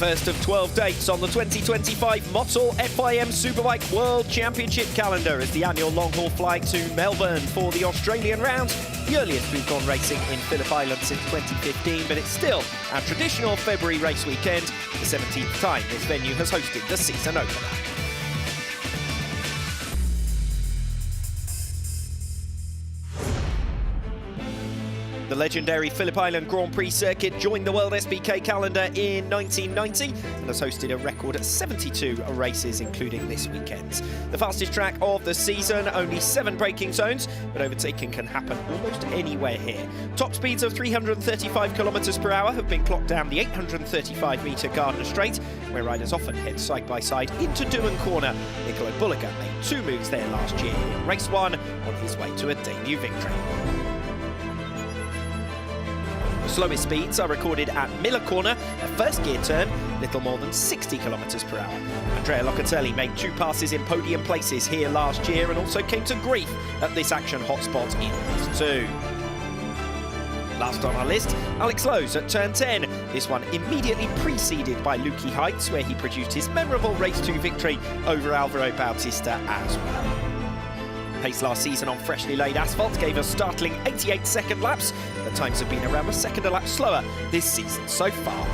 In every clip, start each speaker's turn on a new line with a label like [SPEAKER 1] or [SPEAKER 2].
[SPEAKER 1] first of 12 dates on the 2025 Motul FIM Superbike World Championship calendar as the annual long-haul flight to Melbourne for the Australian round. The earliest we've gone racing in Phillip Island since 2015, but it's still our traditional February race weekend, the 17th time this venue has hosted the season opener. The legendary Phillip Island Grand Prix circuit joined the World SBK calendar in 1990 and has hosted a record 72 races, including this weekend. The fastest track of the season, only 7 braking zones, but overtaking can happen almost anywhere here. Top speeds of 335 kilometres per hour have been clocked down the 835-metre Gardner Straight, where riders often head side by side into Doohan Corner. Niccolo Bulliger made 2 moves there last year in race 1 on his way to a debut victory. The slowest speeds are recorded at Miller Corner, a first gear turn, little more than 60 kilometres per hour. Andrea Locatelli made 2 passes in podium places here last year and also came to grief at this action hotspot in race 2. Last on our list, Alex Lowe's at turn 10. This one immediately preceded by Lukey Heights, where he produced his memorable race 2 victory over Alvaro Bautista as well. Pace last season on freshly laid asphalt gave us startling 88-second laps. The times have been around a second a lap slower this season so far.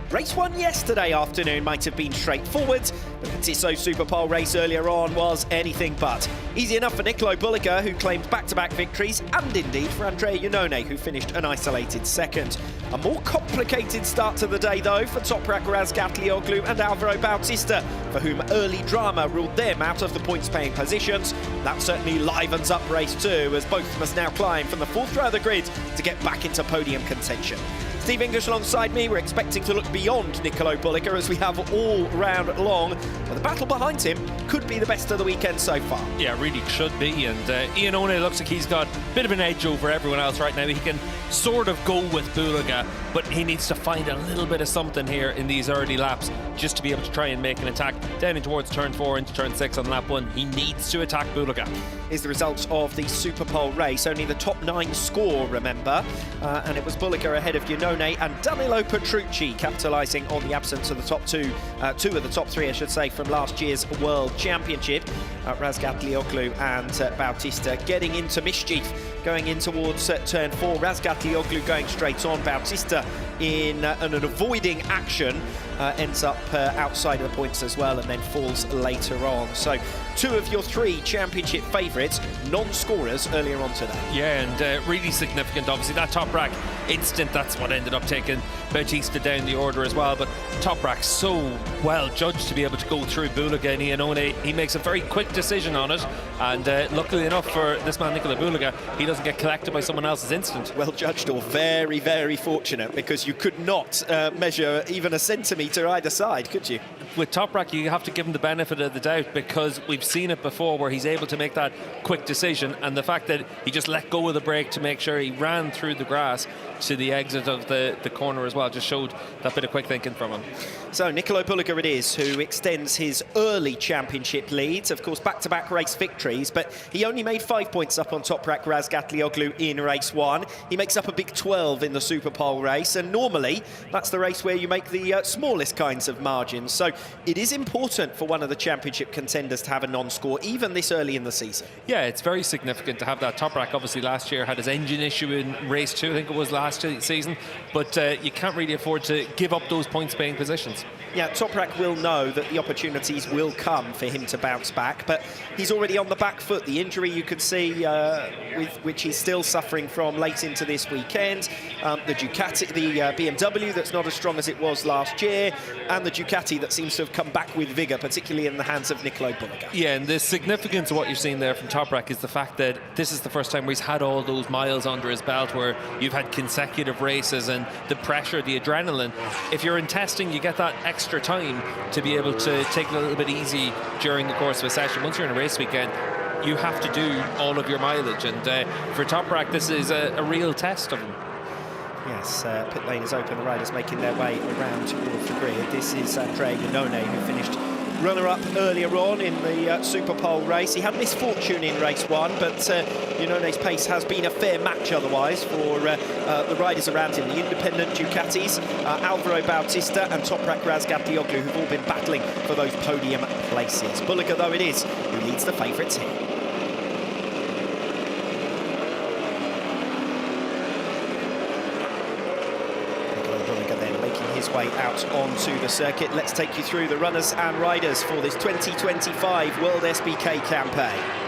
[SPEAKER 1] Race 1 yesterday afternoon might have been straightforward, but the Tissot Superpole race earlier on was anything but. Easy enough for Niccolo Bulliger, who claimed back-to-back victories, and indeed for Andrea Iannone, who finished an isolated second. A more complicated start to the day, though, for Toprak Razgatlioglu and Alvaro Bautista, for whom early drama ruled them out of the points-paying positions. That certainly livens up race 2, as both must now climb from the 4th row of the grid to get back into podium contention. Steve English alongside me. We're expecting to look beyond Niccolo Bulliger as we have all round long, but the battle behind him could be the best of the weekend so far.
[SPEAKER 2] Yeah, really should be, and Iannone looks like he's got a bit of an edge over everyone else right now. He can sort of go with Bulliger, but he needs to find a little bit of something here in these early laps just to be able to try and make an attack down in towards turn 4 into turn 6 on lap 1. He needs to attack Bulliger.
[SPEAKER 1] Is the results of the Superpole race. Only the top 9 score, remember, and it was Bulliger ahead of Iannone and Danilo Petrucci, capitalising on the absence of the top 2 of the top 3, I should say, from last year's World Championship. Razgatlioglu and Bautista getting into mischief, going in towards turn 4. Razgatlioglu going straight on. Bautista in an avoiding action ends up outside of the points as well and then falls later on. So 2 of your 3 championship favourites, non-scorers earlier on today.
[SPEAKER 2] Yeah, and really significant, obviously. That Toprak instant, that's what ended up taking Bautista down the order as well. But Toprak so well judged to be able to go through Bulliger and Iannone. He makes a very quick decision on it, and luckily enough for this man, Niccolo Bulliger, he doesn't get collected by someone else's instant.
[SPEAKER 1] Well judged, or very, very fortunate, because you could not measure even a centimetre either side, could you?
[SPEAKER 2] With Toprak, you have to give him the benefit of the doubt, because we've seen it before where he's able to make that quick decision, and the fact that he just let go of the brake to make sure he ran through the grass to the exit of the corner as well just showed that bit of quick thinking from him.
[SPEAKER 1] So Niccolo Bulliger it is who extends his early championship leads, of course back-to-back race victories, but he only made 5 points up on Toprak Razgatlioglu in race 1. He makes up a big 12 in the Superpole race, and normally that's the race where you make the smallest kinds of margins. So it is important for one of the championship contenders to have a non-score even this early in the season.
[SPEAKER 2] Yeah, it's very significant to have that. Toprak obviously last year had his engine issue in race 2, I think it was last season, but you can't really afford to give up those points-paying positions.
[SPEAKER 1] Yeah, Toprak will know that the opportunities will come for him to bounce back, but he's already on the back foot. The injury you could see, with which he's still suffering from late into this weekend, the Ducati, the BMW that's not as strong as it was last year, and the Ducati that seems to have come back with vigour, particularly in the hands of Niccolo Bulliger.
[SPEAKER 2] Yeah, and the significance of what you're seeing there from Toprak is the fact that this is the first time where he's had all those miles under his belt, where you've had consecutive races and the pressure, the adrenaline. If you're in testing, you get that extra time to be able to take it a little bit easy during the course of a session. Once you're in a race weekend, you have to do all of your mileage, and for Toprak this is a real test of him.
[SPEAKER 1] Yes, pit lane is open, the riders making their way around towards the grid. This is Andre Yanone, who finished runner-up earlier on in the Superpole race. He had misfortune in race 1, but Yanone's pace has been a fair match otherwise for the riders around him. The independent Ducatis, Alvaro Bautista and Toprak Razgatlioglu, who've all been battling for those podium places. Bulliger, though, it is who leads the favourites here. His way out onto the circuit. Let's take you through the runners and riders for this 2025 World SBK campaign.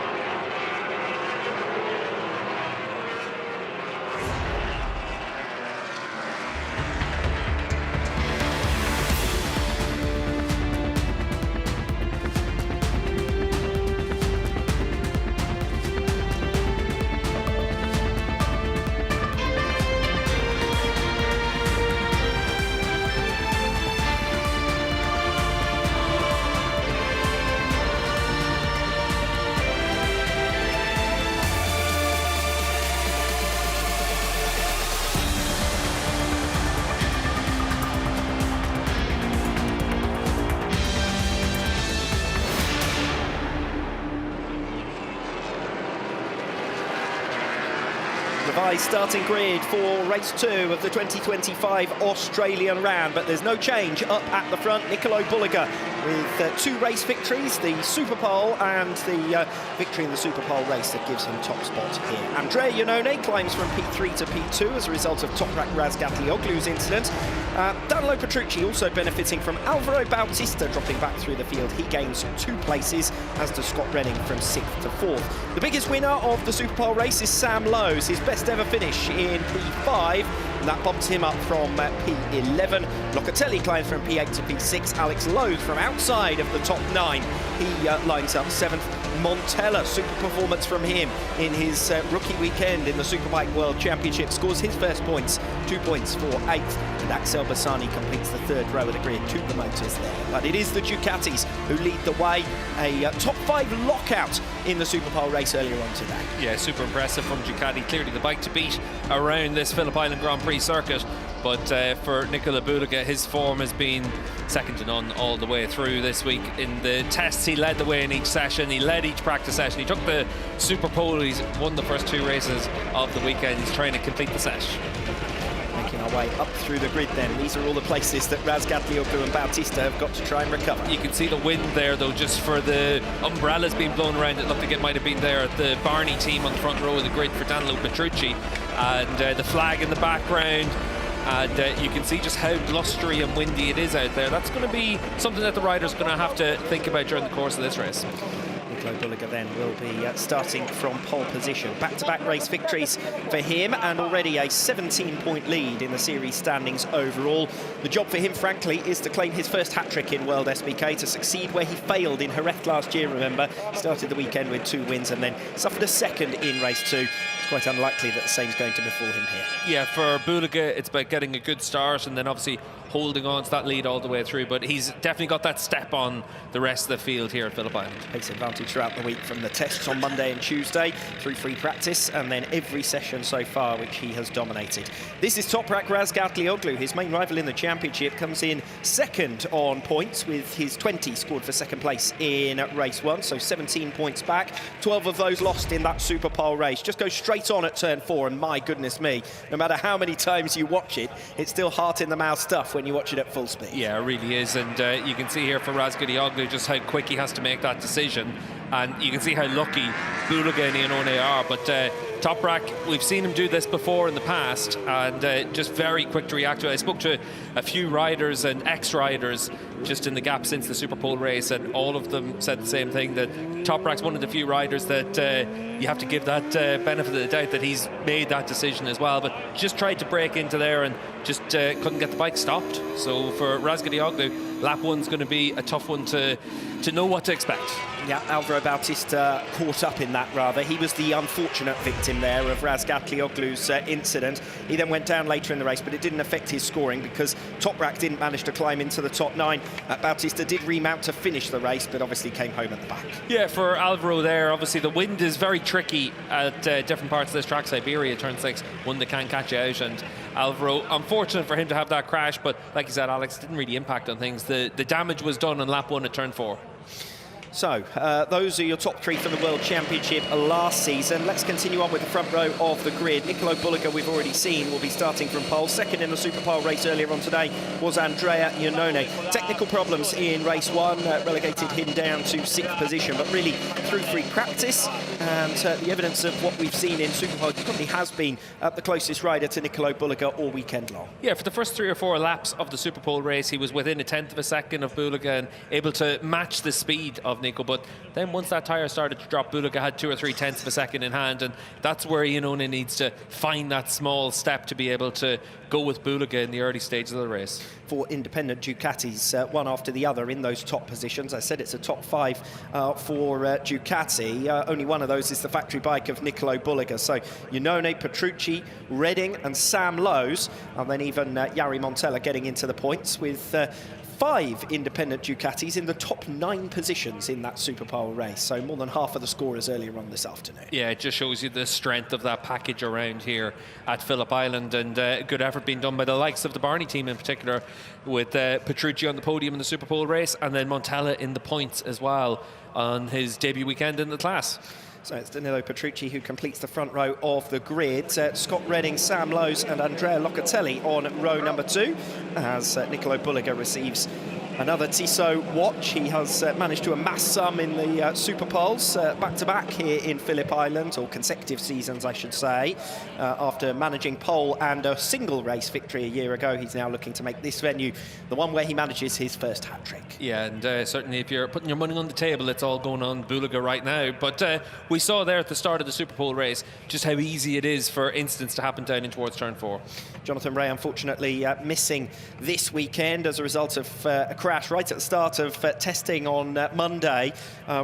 [SPEAKER 1] Revised starting grid for race 2 of the 2025 Australian round, but there's no change up at the front. Nicolo Bulliger with 2 race victories, the Superpole and the victory in the Superpole race that gives him top spot here. Andre Yanone climbs from P3 to P2 as a result of Toprak Razgatlioglu's incident. Danilo Petrucci also benefiting from Alvaro Bautista dropping back through the field. He gains 2 places, as does Scott Redding from 6th to 4th. The biggest winner of the Superpole race is Sam Lowes, his best ever finish in P5, and that bumps him up from P11. Locatelli climbs from P8 to P6. Alex Lowes from outside of the top 9. He lines up 7th. Montella, super performance from him in his rookie weekend in the Superbike World Championship, scores his first points, 2 points for 8th, and Axel Bassani completes the 3rd row of the grid, 2 promoters there. But it is the Ducatis who lead the way, a top 5 lockout in the Superpole race earlier on today.
[SPEAKER 2] Yeah, super impressive from Ducati, clearly the bike to beat around this Phillip Island Grand Prix circuit. But for Nicolo Bulliger, his form has been second to none all the way through this week. In the tests, he led the way in each session. He led each practice session. He took the Superpole. He's won the first 2 races of the weekend. He's trying to complete the set.
[SPEAKER 1] Making our way up through the grid then. These are all the places that Razgatlioglu and Bautista have got to try and recover.
[SPEAKER 2] You can see the wind there, though, just for the umbrellas being blown around. It looked like it might have been there at the Barney team on the front row of the grid for Danilo Petrucci. And the flag in the background. And you can see just how blustery and windy it is out there. That's going to be something that the rider's going to have to think about during the course of this race.
[SPEAKER 1] Nicolo Bulliger then will be starting from pole position. Back-to-back race victories for him, and already a 17-point lead in the series standings overall. The job for him, frankly, is to claim his first hat-trick in World SBK, to succeed where he failed in Jerez last year, remember. He started the weekend with 2 wins and then suffered a second in race 2. Quite unlikely that the same's going to befall him here.
[SPEAKER 2] Yeah, for Bulliger, it's about getting a good start and then obviously holding on to that lead all the way through. But he's definitely got that step on the rest of the field here at Phillip Island. Pace
[SPEAKER 1] advantage throughout the week from the tests on Monday and Tuesday through free practice, and then every session so far, which he has dominated. This is Toprak Razgatlioglu. His main rival in the championship comes in 2nd on points with his 20 scored for 2nd place in race 1, so 17 points back. 12 of those lost in that Superpole race. Just goes straight on at turn 4, and my goodness me, no matter how many times you watch it, it's still heart in the mouth stuff when you watch it at full speed.
[SPEAKER 2] Yeah, it really is, and you can see here for Razgatlioglu just how quick he has to make that decision, and you can see how lucky Bulliger and Yanone are. But Toprak, we've seen him do this before in the past, and just very quick to react to it. I spoke to a few riders and ex-riders just in the gap since the Superpole race, and all of them said the same thing, that Toprak's one of the few riders that you have to give that benefit of the doubt that he's made that decision as well, but just tried to break into there and just couldn't get the bike stopped. So for Razgatlioglu, lap 1's going to be a tough one to know what to expect.
[SPEAKER 1] Yeah, Alvaro Bautista caught up in that, rather. He was the unfortunate victim there of Razgatlioglu's incident. He then went down later in the race, but it didn't affect his scoring because Toprak didn't manage to climb into the top 9. Bautista did remount to finish the race, but obviously came home at the back.
[SPEAKER 2] Yeah, for Alvaro there, obviously the wind is very tricky at different parts of this track. Siberia, turn 6, one that can catch you out, and Alvaro. Unfortunate for him to have that crash, but like you said, Alex, didn't really impact on things. The damage was done on lap 1 at turn 4.
[SPEAKER 1] So, those are your top 3 for the World Championship last season. Let's continue on with the front row of the grid. Nicolo Bulliger, we've already seen, will be starting from pole. Second in the Superpole race earlier on today was Andrea Iannone. Technical problems in race 1 relegated him down to 6th position, but really through free practice and the evidence of what we've seen in Superpole, he probably has been the closest rider to Nicolo Bulliger all weekend long.
[SPEAKER 2] Yeah, for the first 3 or 4 laps of the Superpole race, he was within a 1/10 of a second of Bulliger and able to match the speed of Nico, but then once that tyre started to drop, Bulliger had 2 or 3/10 of a second in hand, and that's where Iannone needs to find that small step to be able to go with Bulliger in the early stages of the race.
[SPEAKER 1] 4 independent Ducatis, one after the other in those top positions. I said it's a top 5 for Ducati. Only one of those is the factory bike of Nicolo Bulliger. So Iannone, Petrucci, Redding and Sam Lowes, and then even Jari Montella getting into the points with 5 independent Ducatis in the top 9 positions in that Superpole race. So more than half of the scorers earlier on this afternoon.
[SPEAKER 2] Yeah, it just shows you the strength of that package around here at Phillip Island, and good effort being done by the likes of the Barney team in particular, with Petrucci on the podium in the Superpole race and then Montella in the points as well on his debut weekend in the class.
[SPEAKER 1] So it's Danilo Petrucci who completes the front row of the grid. Scott Redding, Sam Lowes and Andrea Locatelli on row number 2 as Nicolo Bulliger receives another Tissot watch. He has managed to amass some in the Superpoles back-to-back here in Phillip Island, or consecutive seasons I should say. After managing pole and a single race victory a year ago, he's now looking to make this venue the one where he manages his first hat-trick.
[SPEAKER 2] Yeah, and certainly if you're putting your money on the table, it's all going on Bulliger right now. But we saw there at the start of the Superpole race just how easy it is for incidents to happen down in towards turn 4.
[SPEAKER 1] Jonathan Rea unfortunately missing this weekend as a result of a crash right at the start of testing on Monday.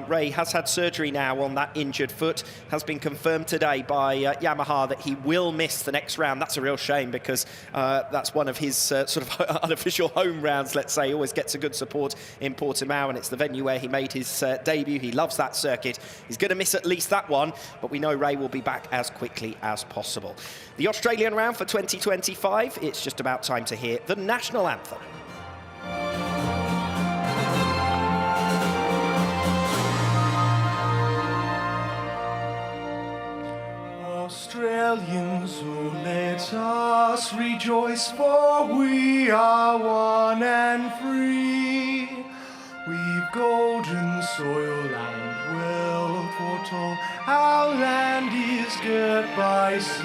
[SPEAKER 1] Ray has had surgery now on that injured foot. Has been confirmed today by Yamaha that he will miss the next round. That's a real shame because that's one of his sort of unofficial home rounds, let's say. He always gets a good support in Portimao, and it's the venue where he made his debut. He loves that circuit. He's going to miss at least that one, but we know Ray will be back as quickly as possible. The Australian round for 2025, it's just about time to hear the national anthem.
[SPEAKER 3] Australians, oh let us rejoice, for we are one and free. We've golden soil and wealth foretold, our land is girt by sea.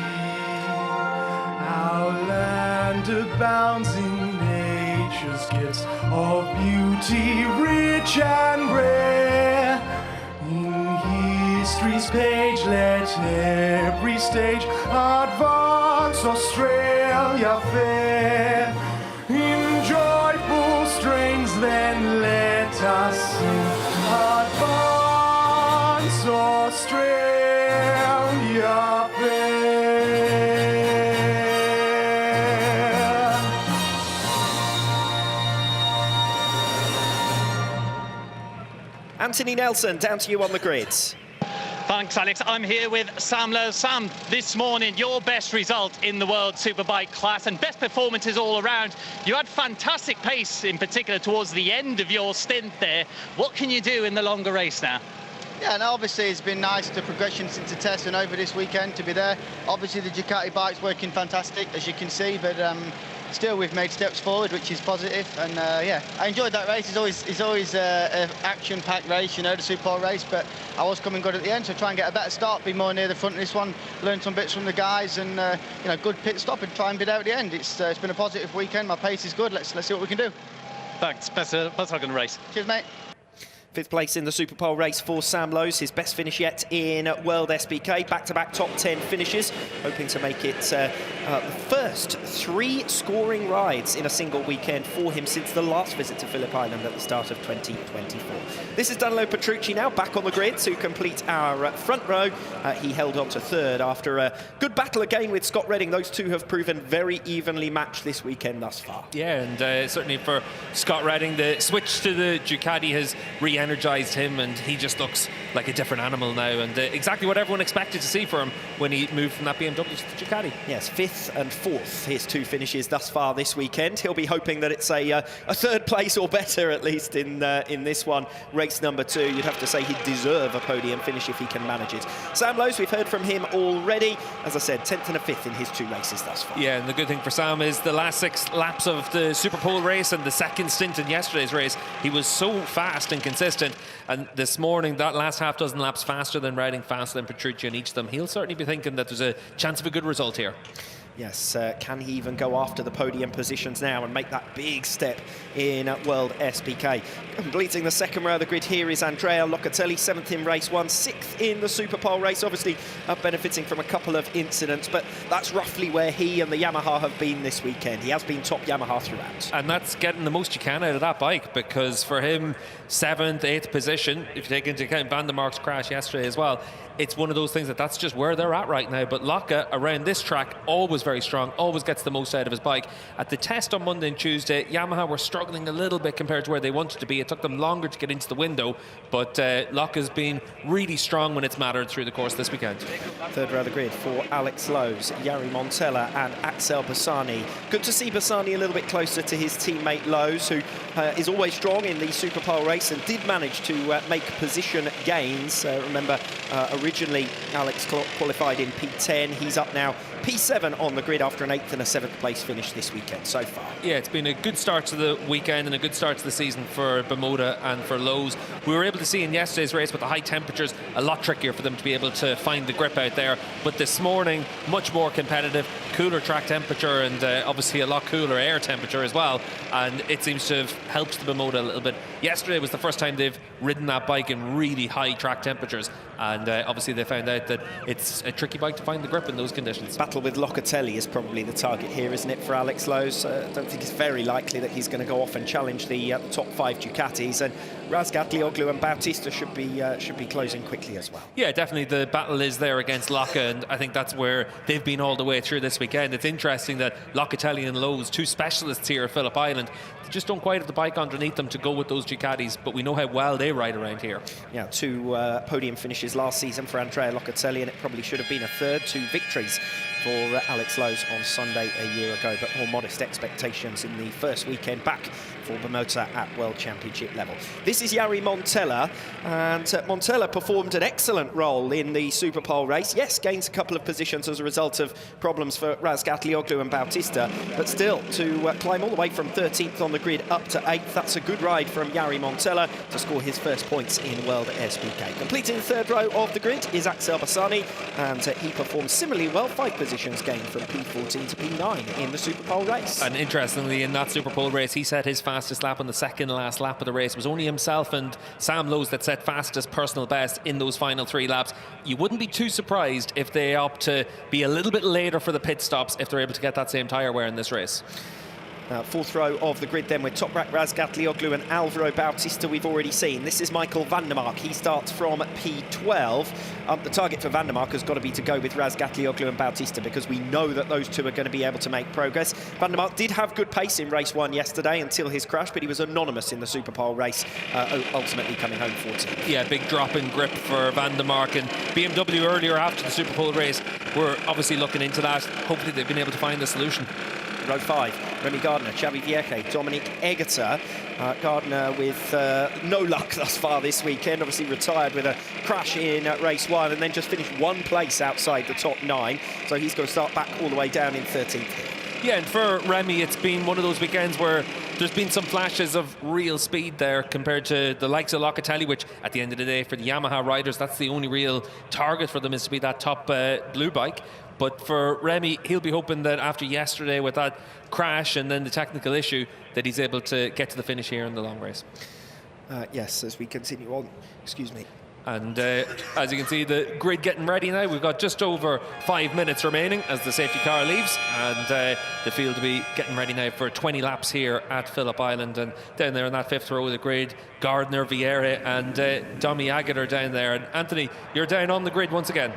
[SPEAKER 3] Our land abounds in nature's gifts of beauty rich and rare. In history's page let every stage advance Australia fair. In joyful strains then let us sing, advance Australia fair.
[SPEAKER 1] Anthony Nelson, down to you on the grids.
[SPEAKER 4] Thanks, Alex. I'm here with Sam Lowes. Sam, this morning, your best result in the World Superbike class and best performances all around. You had fantastic pace, in particular, towards the end of your stint there. What can you do in the longer race now?
[SPEAKER 5] Yeah, and obviously it's been nice, the progression since the test and over this weekend to be there. Obviously the Ducati bike's working fantastic, as you can see, but still we've made steps forward, which is positive. And yeah, I enjoyed that race. It's always an action-packed race, you know, the Superpole race, but I was coming good at the end, so try and get a better start, be more near the front of this one, learn some bits from the guys, and you know, good pit stop and try and bid out at the end. It's been a positive weekend. My pace is good. Let's see what we can do.
[SPEAKER 4] Thanks. Best luck in the race.
[SPEAKER 5] Cheers, mate.
[SPEAKER 1] 5th place in the Superpole race for Sam Lowes, his best finish yet in World SBK. Back-to-back top 10 finishes, hoping to make it the first 3 scoring rides in a single weekend for him since the last visit to Phillip Island at the start of 2024. This is Danilo Petrucci now, back on the grid to complete our front row. He held on to 3rd after a good battle again with Scott Redding. Those two have proven very evenly matched this weekend thus far.
[SPEAKER 2] Yeah, and certainly for Scott Redding, the switch to the Ducati has re-energised him, and he just looks like a different animal now, and exactly what everyone expected to see for him when he moved from that BMW to the Ducati.
[SPEAKER 1] Yes, 5th and 4th, his 2 finishes thus far this weekend. He'll be hoping that it's a 3rd place or better, at least in this one, race number 2. You'd have to say he'd deserve a podium finish if he can manage it. Sam Lowes, we've heard from him already. As I said, 10th and a 5th in his 2 races thus far.
[SPEAKER 2] Yeah, and the good thing for Sam is the last 6 laps of the Superpole race and the second stint in yesterday's race, he was so fast and consistent. And this morning, that last half dozen laps faster than riding faster than Petrucci in each of them. He'll certainly be thinking that there's a chance of a good result here.
[SPEAKER 1] Yes, can he even go after the podium positions now and make that big step in World SPK? Completing the 2nd row of the grid here is Andrea Locatelli, 7th in race 1, 6th in the Superpole race. Obviously benefiting from a couple of incidents, but that's roughly where he and the Yamaha have been this weekend. He has been top Yamaha throughout.
[SPEAKER 2] And that's getting the most you can out of that bike, because for him, 7th, 8th position, if you take into account Van der Mark's crash yesterday as well, it's one of those things that's just where they're at right now. But Locke around this track, always very strong, always gets the most out of his bike. At the test on Monday and Tuesday, Yamaha were struggling a little bit compared to where they wanted to be. It took them longer to get into the window, but Locke has been really strong when it's mattered through the course this weekend.
[SPEAKER 1] 3rd row of the grid for Alex Lowes, Jari Montella and Axel Bassani. Good to see Bassani a little bit closer to his teammate Lowes, who is always strong in the Superpole race and did manage to make position gains. Remember, originally Alex qualified in P10. He's up now P7 on the grid after an 8th and a 7th place finish this weekend so far.
[SPEAKER 2] Yeah, it's been a good start to the weekend and a good start to the season for Bermuda and for Lowes. We were able to see in yesterday's race with the high temperatures, a lot trickier for them to be able to find the grip out there. But this morning, much more competitive, cooler track temperature and obviously a lot cooler air temperature as well. And it seems to have helped the Bermuda a little bit. Yesterday was the first time they've ridden that bike in really high track temperatures. And obviously they found out that it's a tricky bike to find the grip in those conditions.
[SPEAKER 1] Battle with Locatelli is probably the target here, isn't it, for Alex Lowes? I don't think it's very likely that he's going to go off and challenge the top 5 Ducatis, and Razgatlioglu and Bautista should be closing quickly as well.
[SPEAKER 2] Yeah, definitely the battle is there against Locke, and I think that's where they've been all the way through this weekend. It's interesting that Locatelli and Lowes, 2 specialists here at Phillip Island, they just don't quite have the bike underneath them to go with those Ducatis, but we know how well they ride around here. Yeah,
[SPEAKER 1] 2 podium finishes last season for Andrea Locatelli, and it probably should have been a 3rd, 2 victories for Alex Lowes on Sunday a year ago, but more modest expectations in the first weekend back for Bermuda at World Championship level. This is Jari Montella, and Montella performed an excellent role in the Superpole race. Yes, gains a couple of positions as a result of problems for Razgatlioglu and Bautista, but still to climb all the way from 13th on the grid up to 8th, that's a good ride from Jari Montella to score his first points in World SPK. Completing the 3rd row of the grid is Axel Bassani, and he performed similarly well, 5 positions gained from P14 to P9 in the Superpole race.
[SPEAKER 2] And interestingly, in that Superpole race, he set his fastest lap on the 2nd last lap of the race. It was only himself and Sam Lowes that set fastest personal best in those final 3 laps. You wouldn't be too surprised if they opt to be a little bit later for the pit stops if they're able to get that same tyre wear in this race.
[SPEAKER 1] 4th row of the grid then with Toprak Razgatlioglu and Alvaro Bautista we've already seen. This is Michael van der Mark. He starts from P12. The target for van der Mark has got to be to go with Razgatlioglu and Bautista, because we know that those 2 are going to be able to make progress. Van der Mark did have good pace in race 1 yesterday until his crash, but he was anonymous in the Superpole race, ultimately coming home 14th.
[SPEAKER 2] Yeah, big drop in grip for van der Mark, and BMW earlier after the Superpole race were obviously looking into that. Hopefully they've been able to find the solution.
[SPEAKER 1] Row 5, Remy Gardner, Xavi Vierge, Dominic Egerter. Gardner with no luck thus far this weekend, obviously retired with a crash in race 1 and then just finished 1 place outside the top 9. So he's going to start back all the way down in 13th here.
[SPEAKER 2] Yeah, and for Remy, it's been one of those weekends where there's been some flashes of real speed there compared to the likes of Locatelli, which at the end of the day, for the Yamaha riders, that's the only real target for them, is to be that top blue bike. But for Remy, he'll be hoping that after yesterday with that crash and then the technical issue, that he's able to get to the finish here in the long race.
[SPEAKER 1] Yes, as we continue on, excuse me.
[SPEAKER 2] And as you can see, the grid getting ready now. We've got just over 5 minutes remaining as the safety car leaves, and the field will be getting ready now for 20 laps here at Phillip Island. And down there in that 5th row of the grid, Gardner, Vieira and Domi Agutter down there. And Anthony, you're down on the grid once again.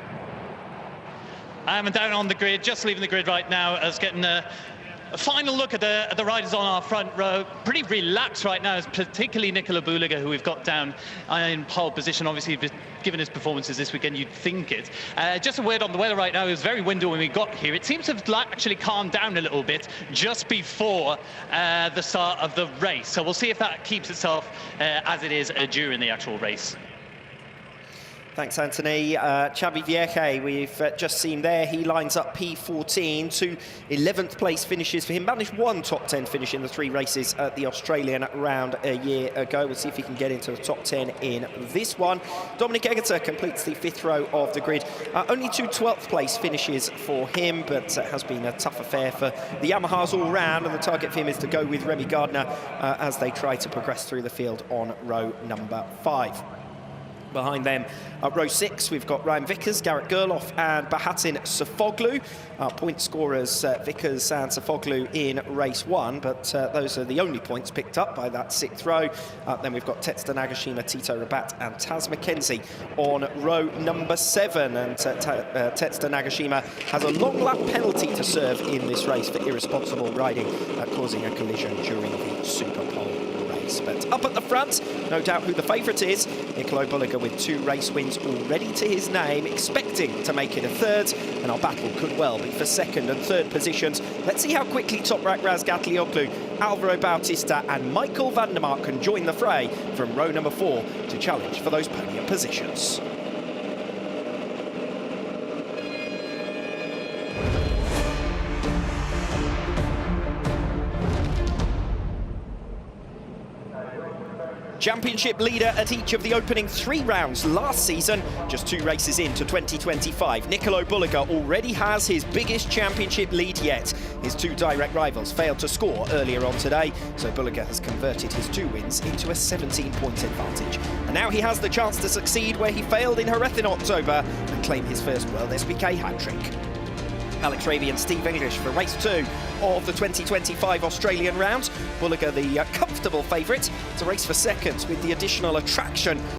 [SPEAKER 4] I'm down on the grid, just leaving the grid right now, as getting A final look at the riders on our front row. Pretty relaxed right now, particularly Nicola Buliga, who we've got down in pole position. Obviously, given his performances this weekend, you'd think it. Just a word on the weather right now. It was very windy when we got here. It seems to have actually calmed down a little bit just before the start of the race. So we'll see if that keeps itself as it is during the actual race.
[SPEAKER 1] Thanks, Anthony. Xavi Vierge, we've just seen there. He lines up P14, 2 11th place finishes for him. Managed 1 top 10 finish in the 3 races at the Australian round a year ago. We'll see if he can get into the top 10 in this one. Dominic Egerter completes the 5th row of the grid. Only 2 12th place finishes for him, but it has been a tough affair for the Yamahas all round, and the target for him is to go with Remy Gardner as they try to progress through the field on row number 5. Behind them, row 6, we've got Ryan Vickers, Garrett Gerloff and Bahattin Sofoglu. Point scorers, Vickers and Sofoglu in race 1, but those are the only points picked up by that 6th row. Then we've got Tetsuta Nagashima, Tito Rabat and Taz McKenzie on row number 7. And Tetsuta Nagashima has a long lap penalty to serve in this race for irresponsible riding, causing a collision during the Superpole. But up at the front, no doubt who the favourite is. Nicola Buliga with 2 race wins already to his name, expecting to make it a 3rd, and our battle could well be for 2nd and 3rd positions. Let's see how quickly Toprak Razgatlioglu, Alvaro Bautista and Michael van der Mark can join the fray from row number 4 to challenge for those podium positions. Championship leader at each of the opening 3 rounds last season, just 2 races into 2025. Nicola Buliga already has his biggest championship lead yet. His 2 direct rivals failed to score earlier on today, so Buliga has converted his 2 wins into a 17-point advantage. And now he has the chance to succeed where he failed in Jerez in October and claim his first World SBK hat-trick. Alex Raby and Steve English for race 2 of the 2025 Australian round. Buliga the comfortable favourite to race for 2nd with the additional attraction